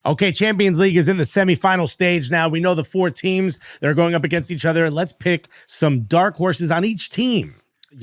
Okay, Champions League is in the semifinal stage now. We know the 4 teams that are going up against each other. Let's pick some dark horses on each team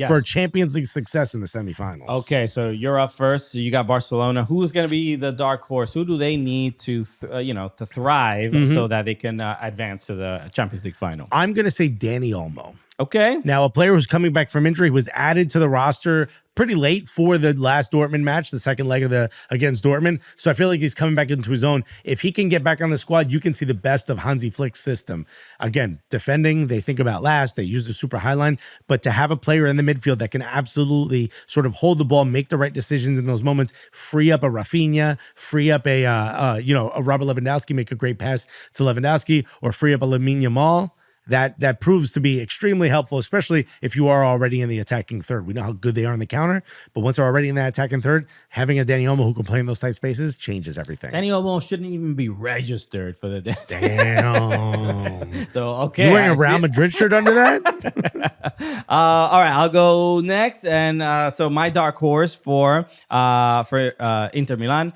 for Champions League success in the semifinals. Okay, so you're up first. So you got Barcelona. Who's going to be the dark horse? Who do they need to, to thrive so that they can advance to the Champions League final? I'm going to say Dani Olmo. Okay. Now, a player who's coming back from injury was added to the roster pretty late for the last Dortmund match, the second leg of against Dortmund. So I feel like he's coming back into his own. If he can get back on the squad, you can see the best of Hansi Flick's system. Again, defending, they think about last. They use the super high line. But to have a player in the midfield that can absolutely sort of hold the ball, make the right decisions in those moments, free up a Rafinha, free up a Robert Lewandowski, make a great pass to Lewandowski, or free up a Lamine Yamal. That proves to be extremely helpful, especially if you are already in the attacking third. We know how good they are in the counter, but once they're already in that attacking third, having a Dani Olmo who can play in those tight spaces changes everything. Dani Olmo shouldn't even be registered for the Damn. So, okay. You wearing a Real Madrid shirt under that? All right, I'll go next. And so my dark horse for Inter Milan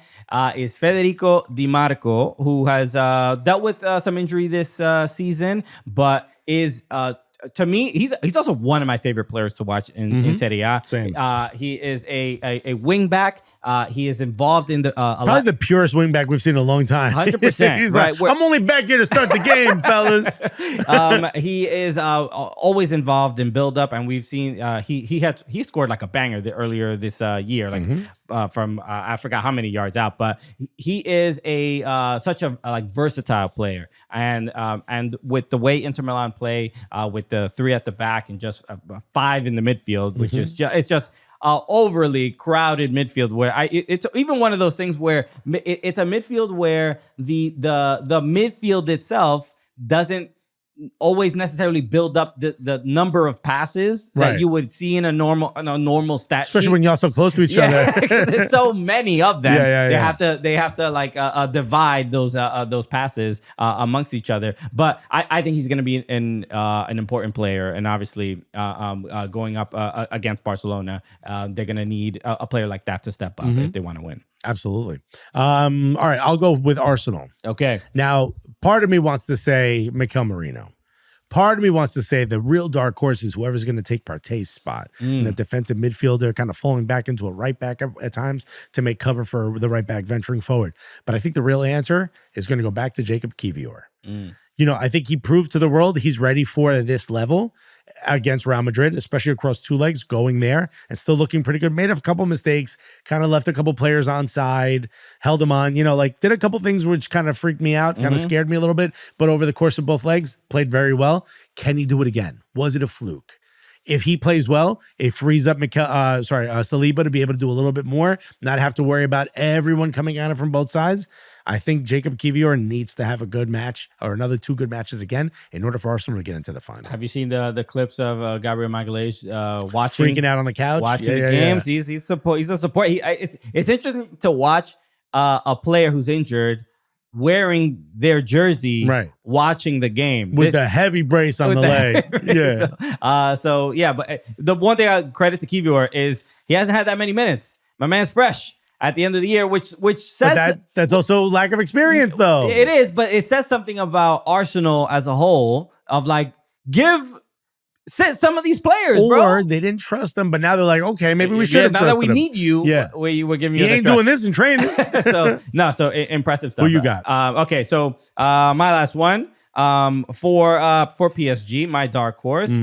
is Federico Dimarco, who has dealt with some injury this season, but is to me, he's also one of my favorite players to watch in Serie A. Same. He is a wing back. He is involved in the probably the purest wing back we've seen in a long time. 100%. He's right. like, I'm only back here to start the game, fellas. He is always involved in build up, and we've seen he scored like a banger earlier this year, like from I forgot how many yards out, but he is such a versatile player, and with the way Inter Milan play with the 3 at the back and just 5 in the midfield, which is just overly crowded midfield where it's even one of those things where it's a midfield where the midfield itself doesn't always necessarily build up the number of passes that you would see in a normal stat especially sheet. when y'all so close to each other. There's so many of them. They have to like divide those passes amongst each other. But I think he's going to be an important player, and obviously going up against Barcelona, they're going to need a player like that to step up if they want to win. Absolutely. All right, I'll go with Arsenal. Okay. Now, part of me wants to say Mikel Merino. Part of me wants to say the real dark horse is whoever's going to take Partey's spot. The defensive midfielder kind of falling back into a right back at times to make cover for the right back venturing forward. But I think the real answer is going to go back to Jakub Kiwior. I think he proved to the world he's ready for this level against Real Madrid, especially across 2 legs, going there and still looking pretty good. Made a couple mistakes, kind of left a couple players on side, held them on, did a couple things which kind of freaked me out, kind of scared me a little bit. But over the course of both legs, played very well. Can he do it again? Was it a fluke? If he plays well, it frees up Saliba to be able to do a little bit more, not have to worry about everyone coming at him from both sides. I think Jakub Kiwior needs to have a good match or another 2 good matches again in order for Arsenal to get into the final. Have you seen the clips of Gabriel Magalhaes watching, freaking out on the couch, watching the games? Yeah. He's a support. It's interesting to watch a player who's injured wearing their jersey, watching the game with a heavy brace on the leg. But the one thing I credit to Kiwior is he hasn't had that many minutes. My man's fresh at the end of the year, which says that's also lack of experience, though. It is, but it says something about Arsenal as a whole of like sit some of these players, or they didn't trust them, but now they're like, okay, maybe we should have trusted now that we him. need you. We're giving you. He ain't doing this in training. so impressive stuff. Who you got? Okay, so my last one for PSG, my dark horse.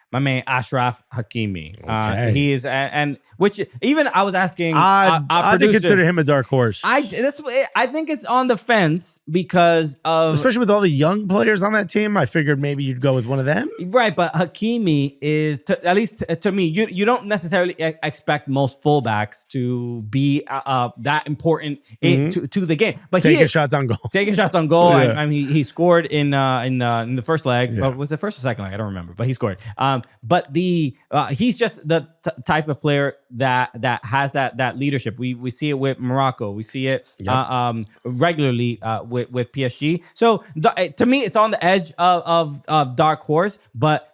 My man Achraf Hakimi. Okay. He is, and which even I was asking. I did consider him a dark horse. I think it's on the fence because of, especially with all the young players on that team. I figured maybe you'd go with one of them. Right, but Hakimi is at least to me. You don't necessarily expect most fullbacks to be that important to the game, but taking shots on goal. Yeah. I mean, he scored in the first leg. Yeah. Was it first or second leg? I don't remember, but he scored. But he's just the type of player that has that leadership. We see it with Morocco. We see it regularly with PSG. So to me, it's on the edge of dark horse. But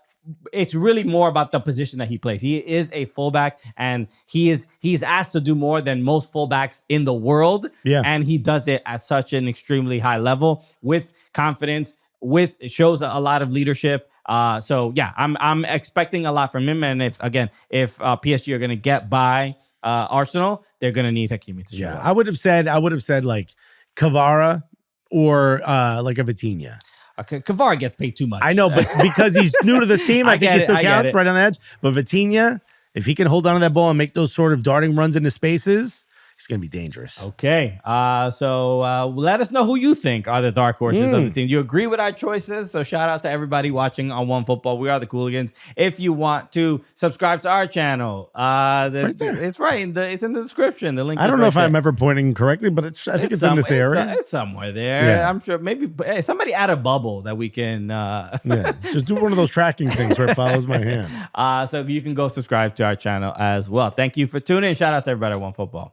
it's really more about the position that he plays. He is a fullback, and he's asked to do more than most fullbacks in the world. Yeah. And he does it at such an extremely high level with confidence, it shows a lot of leadership. So yeah, I'm expecting a lot from him. And if PSG are going to get by Arsenal, they're going to need Hakimi to show up. I would have said like Kvara or like a Vitinha. Okay, Kvara gets paid too much. I know, but because he's new to the team, I think he still counts right on the edge. But Vitinha, if he can hold on to that ball and make those sort of darting runs into spaces, he's going to be dangerous. Okay. So let us know who you think are the dark horses of the team. Do you agree with our choices? So shout out to everybody watching on OneFootball. We are the Cooligans. If you want to subscribe to our channel, right there. It's right. It's in the description. The link. I don't know if I'm ever pointing correctly, but I think it's in this area. It's somewhere there. Yeah. I'm sure. Maybe somebody add a bubble that we can. Just do one of those tracking things where it follows my hand. So you can go subscribe to our channel as well. Thank you for tuning in. Shout out to everybody at OneFootball.